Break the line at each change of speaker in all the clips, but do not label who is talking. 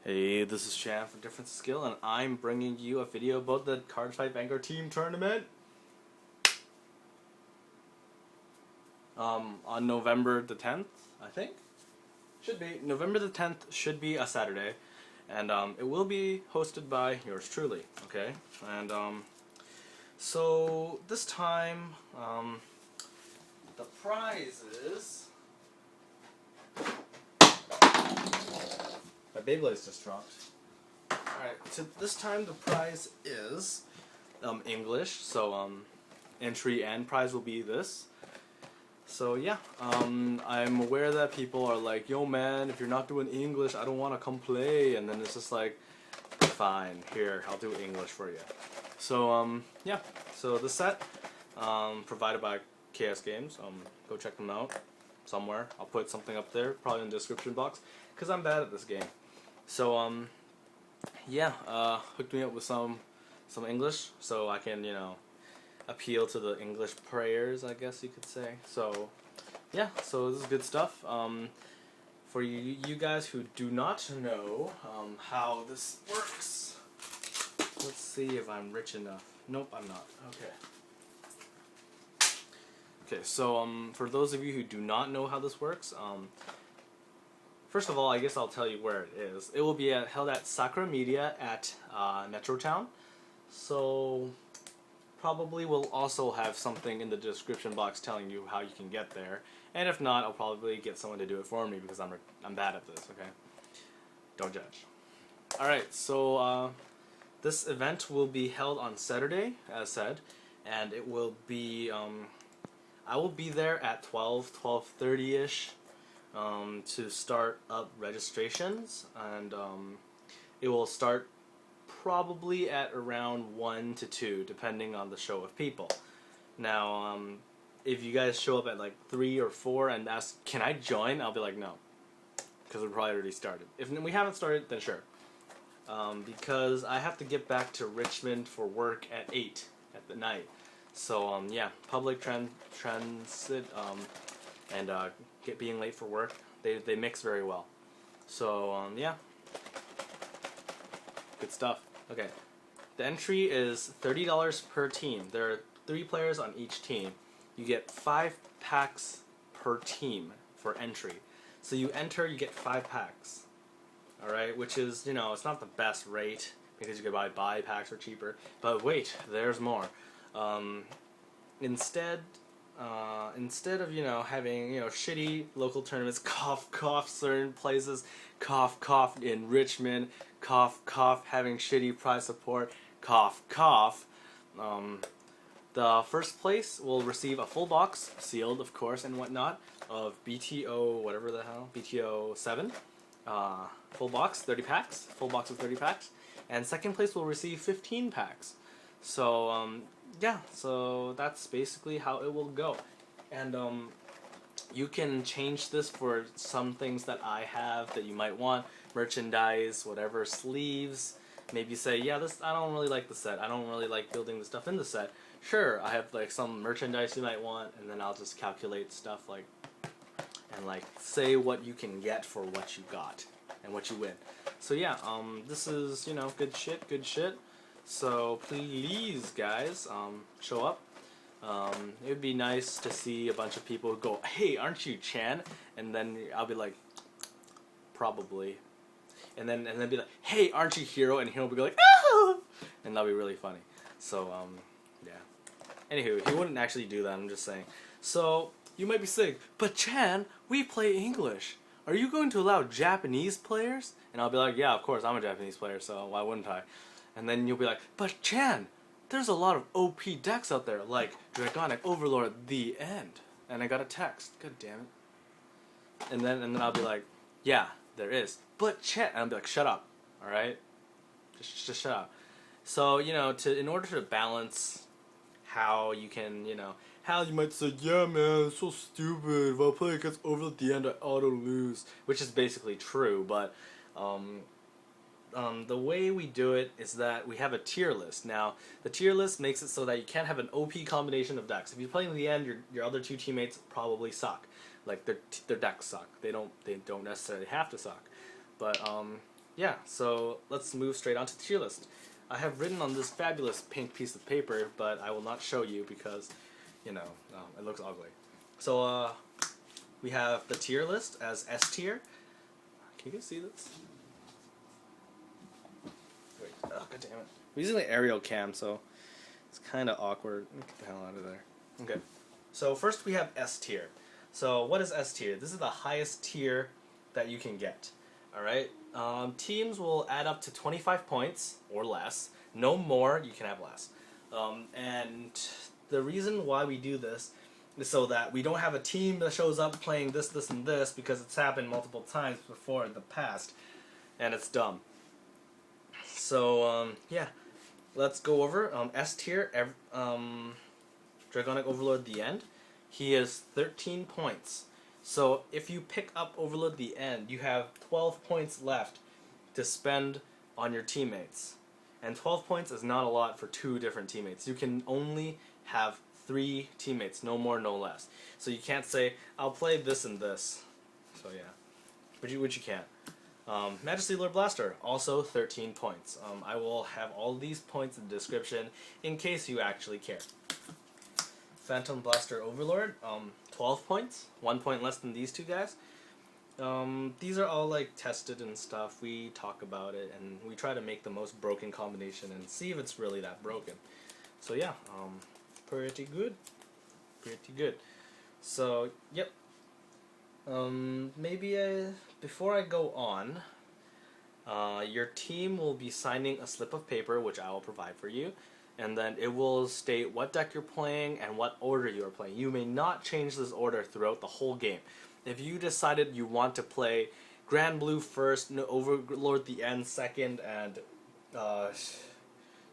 Hey, this is Chan from DifferenceInSkill, and I'm bringing you a video about the Cardfight Vanguard team tournament. On November the 10th, I think. Should be. November the 10th should be a Saturday, and it will be hosted by yours truly, okay? And so this time, the prize is... My Beyblade's just dropped. Alright, so this time the prize is English, so entry and prize will be this. So yeah, I'm aware that people are like, yo man, if you're not doing English, I don't want to come play, and then it's just like, fine, here, I'll do English for you. So yeah, so the set, provided by KS Games, go check them out somewhere. I'll put something up there, probably in the description box, because I'm bad at this game. So yeah, hooked me up with some English, so I can, you know, appeal to the English prayers, I guess you could say. So yeah, so this is good stuff. For you guys who do not know how this works, let's see if I'm rich enough. Nope, I'm not. Okay. Okay, so for those of you who do not know how this works, first of all, I guess I'll tell you where it is. It will be held at Sakura Media at MetroTown. So probably we'll also have something in the description box telling you how you can get there. And if not, I'll probably get someone to do it for me because I'm bad at this. Okay, don't judge. All right, so this event will be held on Saturday, as said, and it will be. I will be there at 12:30ish to start up registrations, and it will start probably at around 1 to 2, depending on the show of people. Now, if you guys show up at like 3 or 4 and ask, can I join? I'll be like, no, because we probably already started. If we haven't started, then sure. Because I have to get back to Richmond for work at 8 at the night. So yeah, public transit and being late for work, they mix very well. So yeah, good stuff. Okay, the entry is $30 per team. There are 3 players on each team. You get 5 packs per team for entry. So you enter, you get 5 packs. All right, which is, you know, it's not the best rate because you could buy packs for cheaper. But wait, there's more. Instead of, you know, having, you know, shitty local tournaments, cough cough certain places, cough cough in Richmond, cough cough having shitty prize support, cough cough, the first place will receive a full box, sealed of course and whatnot, of BTO whatever the hell, BTO 7, full box, 30 packs, full box of 30 packs, and second place will receive 15 packs. So yeah, so that's basically how it will go. And you can change this for some things that I have that you might want, merchandise, whatever, sleeves. Maybe say, yeah, I don't really like the set. I don't really like building the stuff in the set. Sure, I have like some merchandise you might want, and then I'll just calculate stuff like, and like say what you can get for what you got and what you win. So yeah, this is, you know, good shit, good shit. So please, guys, show up. It would be nice to see a bunch of people go, hey, aren't you Chan? And then I'll be like, probably. And then be like, hey, aren't you Hero? And Hero will be like, ah! And that'll be really funny. So, yeah. Anywho, he wouldn't actually do that, I'm just saying. So, you might be saying, but Chan, we play English. Are you going to allow Japanese players? And I'll be like, yeah, of course, I'm a Japanese player, so why wouldn't I? And then you'll be like, but Chan, there's a lot of OP decks out there, like Dragonic Overlord The End. And I got a text. God damn it. And then I'll be like, yeah, there is. But Chan, and I'll be like, shut up, all right? Just shut up. So, you know, in order to balance how you can, you know, how you might say, yeah, man, it's so stupid. If I play against Overlord The End, I auto lose, which is basically true, but the way we do it is that we have a tier list. Now, the tier list makes it so that you can't have an OP combination of decks. If you play in the end, your other 2 teammates probably suck. Like their decks suck. They don't necessarily have to suck. But yeah, so let's move straight on to the tier list. I have written on this fabulous pink piece of paper, but I will not show you because, you know, it looks ugly. So we have the tier list as S tier. Can you guys see this? Wait, oh god damn it. We're using the aerial cam, so it's kind of awkward. Get the hell out of there. Okay, so first we have S tier. So what is S tier? This is the highest tier that you can get. Alright? Teams will add up to 25 points or less. No more, you can have less. And the reason why we do this is so that we don't have a team that shows up playing this, this, and this, because it's happened multiple times before in the past. And it's dumb. So, yeah. Let's go over S tier, Dragonic Overlord The End. He is 13 points. So if you pick up Overlord The End, you have 12 points left to spend on your teammates. And 12 points is not a lot for 2 different teammates. You can only have 3 teammates, no more, no less. So you can't say, I'll play this and this. So yeah, which you can't. Majesty Lord Blaster, also 13 points. I will have all these points in the description in case you actually care. Phantom Blaster Overlord, 12 points, 1 point less than these two guys. These are all like tested and stuff. We talk about it and we try to make the most broken combination and see if it's really that broken. So yeah, pretty good. Pretty good. So, yep. Before I go on, your team will be signing a slip of paper, which I will provide for you, and then it will state what deck you're playing and what order you are playing. You may not change this order throughout the whole game. If you decided you want to play Grand Blue first, Overlord The End second, and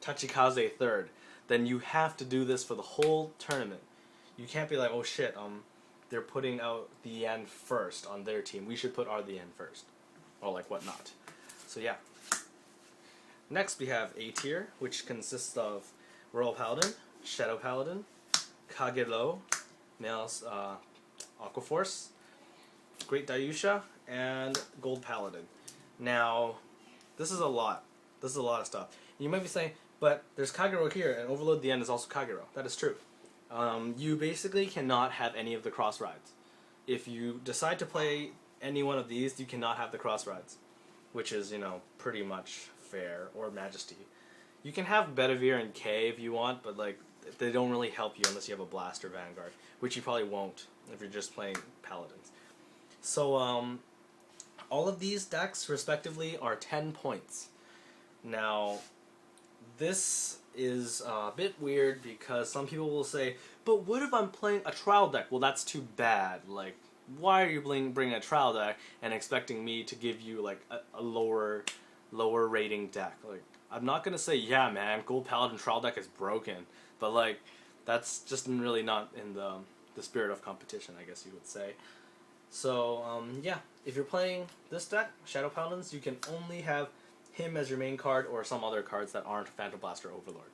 Tachikaze third, then you have to do this for the whole tournament. You can't be like, oh shit, they're putting out The End first on their team. We should put our The End first. Or like whatnot. So yeah. Next we have A tier, which consists of Royal Paladin, Shadow Paladin, Kagero, Males, Aqua Force, Great Daiyusha, and Gold Paladin. Now, this is a lot. This is a lot of stuff. You might be saying, but there's Kagero here, and Overlord The End is also Kagero. That is true. You basically cannot have any of the cross rides. If you decide to play any one of these, you cannot have the cross rides, which is, you know, pretty much fair, or Majesty. You can have Bedivere and K if you want, but like they don't really help you unless you have a Blaster Vanguard, which you probably won't if you're just playing Paladins. So all of these decks respectively are 10 points. Now this is a bit weird because some people will say, but what if I'm playing a trial deck? Well, that's too bad. Like, why are you bringing a trial deck and expecting me to give you like a lower rating deck? Like, I'm not gonna say, yeah man, Gold Paladin trial deck is broken, but like that's just really not in the spirit of competition, I guess you would say. So yeah, if you're playing this deck, Shadow Paladins, you can only have him as your main card or some other cards that aren't Phantom Blaster Overlord,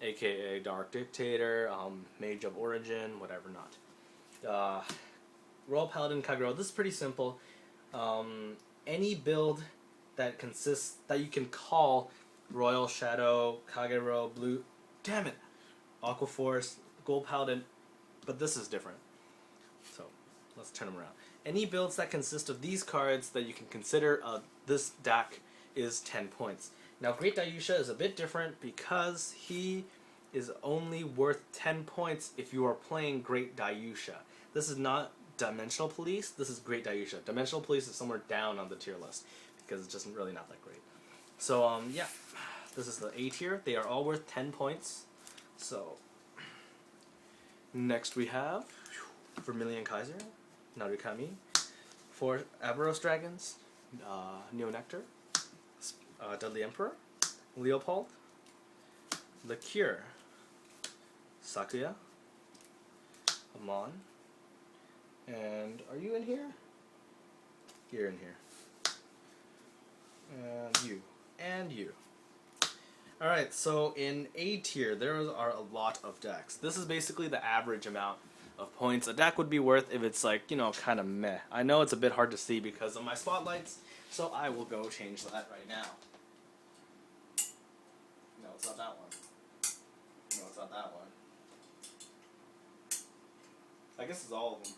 aka Dark Dictator, Mage of Origin, whatever not. Royal Paladin Kagero, this is pretty simple. Any build that you can call Royal, Shadow, Kagero, Blue, damn it, Aqua Force, Gold Paladin, but this is different. So let's turn them around. Any builds that consist of these cards that you can consider this deck is 10 points. Now Great Daiyusha is a bit different because he is only worth 10 points if you are playing Great Daiyusha. This is not Dimensional Police, this is Great Daiyusha. Dimensional Police is somewhere down on the tier list because it's just really not that great. So yeah, this is the A tier. They are all worth 10 points. So next we have Vermilion Kaiser, Narukami, 4 Aberos Dragons, Neo Nectar, Dudley Emperor, Leopold, The Cure, Sakura, Amon, and are you in here? You're in here. And you. And you. Alright, so in A tier, there are a lot of decks. This is basically the average amount of points a deck would be worth if it's like, you know, kind of meh. I know it's a bit hard to see because of my spotlights, so I will go change that right now. No, it's not that one. No, it's not that one. I guess it's all of them.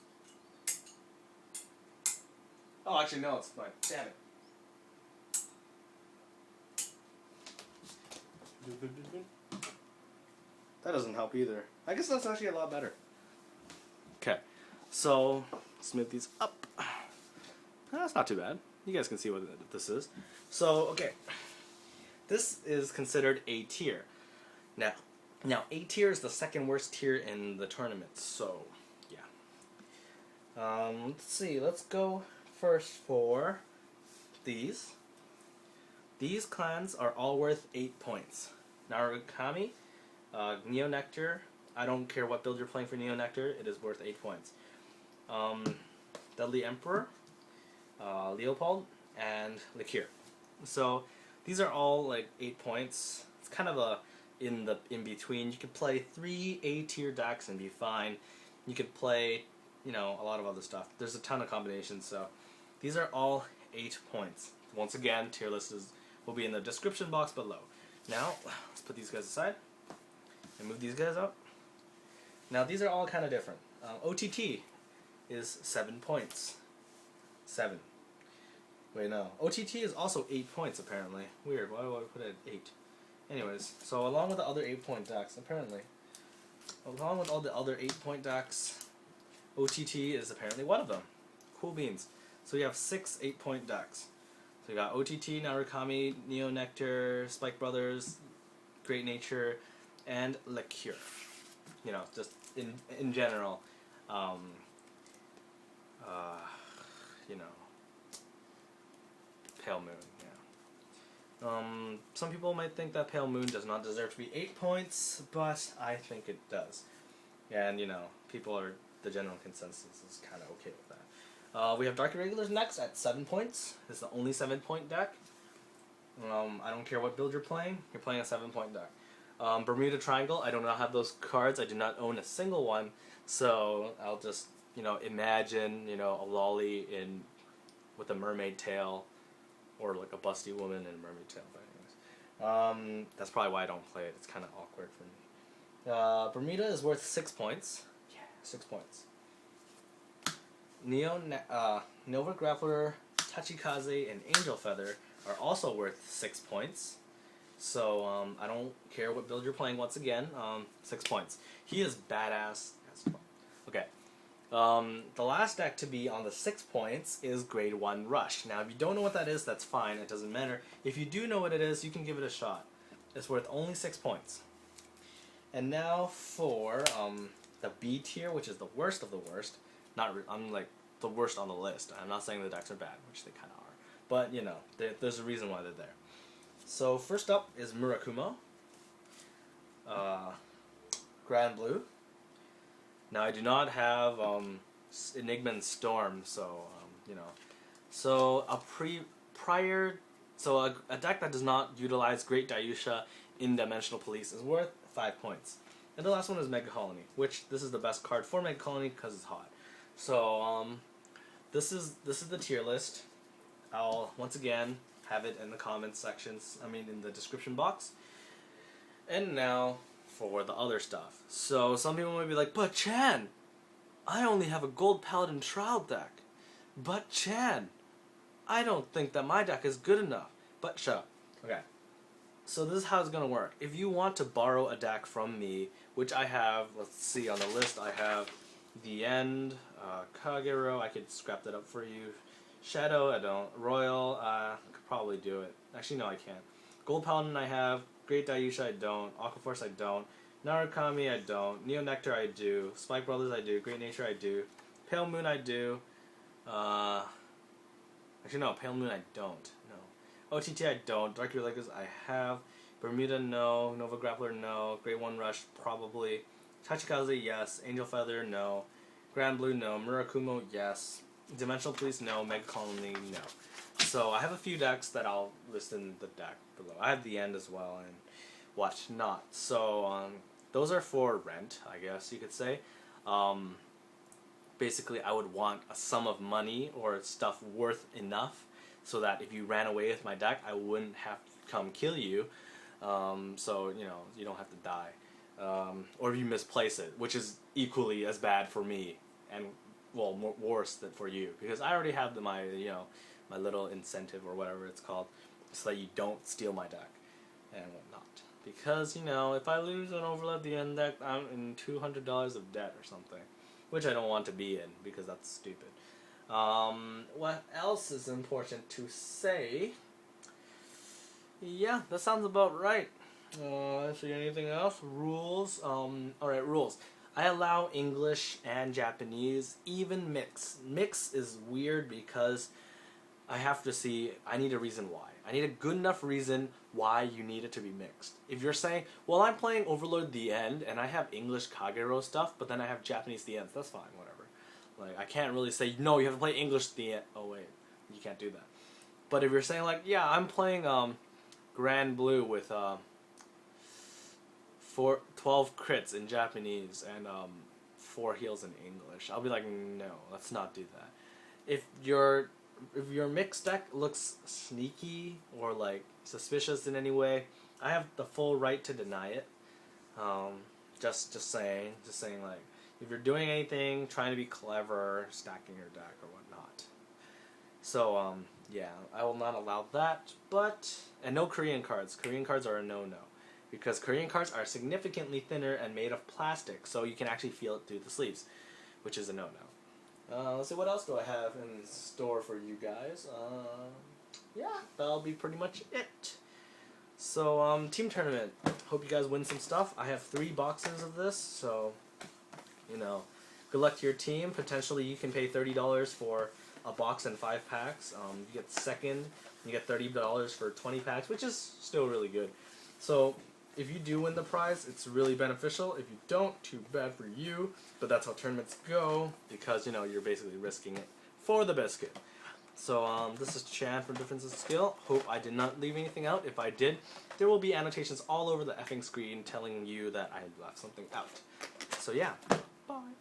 Oh, actually, no, it's fine. Damn it. That doesn't help either. I guess that's actually a lot better. Okay, so smooth these up. That's not too bad. You guys can see what this is. So, okay. This is considered A tier. Now A tier is the second worst tier in the tournament, so yeah. Let's see, let's go first for these. These clans are all worth 8 points. Narukami, Neo Nectar, I don't care what build you're playing for Neo Nectar, it is worth 8 points. Dudley Emperor, Leopold, and Lawkeeper. So these are all like 8 points. It's kind of a in between. You could play 3 A tier decks and be fine. You could play, you know, a lot of other stuff. There's a ton of combinations, so these are all 8 points. Once again, tier list will be in the description box below. Now, let's put these guys aside and move these guys up. Now, these are all kind of different. OTT is 7 points. 7. Wait, no. OTT is also 8 points, apparently. Weird. Why do I put it at 8? Anyways, so along with the other 8-point decks, apparently, along with all the other 8-point decks, OTT is apparently one of them. Cool beans. So you have 6 8-point decks. So you got OTT, Narukami, Neo Nectar, Spike Brothers, Great Nature, and Lawkeeper. You know, just in general, you know, Pale Moon. Yeah. Some people might think that Pale Moon does not deserve to be 8 points, but I think it does. And you know, the general consensus is kind of okay with that. We have Dark Irregulars next at 7 points. It's the only 7-point deck. I don't care what build you're playing a 7-point deck. Bermuda Triangle, I do not have those cards. I do not own a single one. So I'll just, you know, imagine, you know, a lolly with a mermaid tail, or like a busty woman in a mermaid tail. But anyways, that's probably why I don't play it. It's kind of awkward for me. Bermuda is worth 6 points. Yeah, 6 points. Nova Grappler, Tachikaze, and Angel Feather are also worth 6 points. So I don't care what build you're playing. Once again, 6 points. He is badass as fuck. Okay. The last deck to be on the 6 points is Grade 1 Rush. Now, if you don't know what that is, that's fine. It doesn't matter. If you do know what it is, you can give it a shot. It's worth only 6 points. And now for the B tier, which is the worst of the worst. I'm like the worst on the list. I'm not saying the decks are bad, which they kind of are. But, you know, there's a reason why they're there. So, first up is Murakumo. Grand Blue. Now, I do not have Enigma and Storm, so, you know. So, a deck that does not utilize Great Daiyusha in Dimensional Police is worth 5 points. And the last one is Mega Colony, which this is the best card for Mega Colony because it's hot. So, this is the tier list. I'll, once again, have it in the comments sections, in the description box. And now for the other stuff. So some people might be like, but Chan, I only have a gold Paladin trial deck. But Chan, I don't think that my deck is good enough. But shut up. Okay. So this is how it's going to work. If you want to borrow a deck from me, which I have, let's see on the list, I have The End, Kagero, I could scrap that up for you. Shadow, I don't. Royal, I could probably do it. Actually, no, I can't. Gold Paladin, I have. Great Daiyusha, I don't. Aqua Force, I don't. Narukami, I don't. Neo Nectar, I do. Spike Brothers, I do. Great Nature, I do. Pale Moon, I do. Actually, no, Pale Moon, I don't. No. OTT, I don't. Dark Irregulars, I have. Bermuda, no. Nova Grappler, no. Great One Rush, probably. Tachikaze, yes. Angel Feather, no. Grand Blue, no. Murakumo, yes. Dimensional Police, no. Mega Colony, no. So I have a few decks that I'll list in the deck below. I have The End as well and whatnot. So those are for rent, I guess you could say. basically I would want a sum of money or stuff worth enough so that if you ran away with my deck, I wouldn't have to come kill you. So, you know, you don't have to die. Or if you misplace it, which is equally as bad for me and, well, worse than for you. Because I already have my, you know, my little incentive or whatever it's called so that you don't steal my deck and whatnot. Because, you know, if I lose an Overlord The End deck, I'm in $200 of debt or something. Which I don't want to be in, because that's stupid. What else is important to say? Yeah, that sounds about right. Let's see, anything else? Rules. Alright, rules. I allow English and Japanese, even mix. Mix is weird because I have to see, I need a reason why. I need a good enough reason why you need it to be mixed. If you're saying, well, I'm playing Overlord The End, and I have English Kagero stuff, but then I have Japanese The Ends, that's fine, whatever. Like, I can't really say, no, you have to play English The End. Oh, wait, you can't do that. But if you're saying, like, yeah, I'm playing Grand Blue with 12 crits in Japanese and 4 heals in English, I'll be like, no, let's not do that. If your mixed deck looks sneaky or like suspicious in any way, I have the full right to deny it. Just saying like, if you're doing anything, trying to be clever, stacking your deck or whatnot. So yeah, I will not allow that. And no Korean cards. Korean cards are a no-no because Korean cards are significantly thinner and made of plastic, so you can actually feel it through the sleeves, which is a no-no. Let's see, what else do I have in store for you guys? Yeah, that'll be pretty much it. So, team tournament. Hope you guys win some stuff. I have 3 boxes of this, so, you know, good luck to your team. Potentially you can pay $30 for a box and 5 packs. You get second, you get $30 for 20 packs, which is still really good. So, if you do win the prize, it's really beneficial. If you don't, too bad for you. But that's how tournaments go, because, you know, you're basically risking it for the biscuit. So, this is Chan from DifferenceInSkill. Hope I did not leave anything out. If I did, there will be annotations all over the effing screen telling you that I left something out. So, yeah. Bye.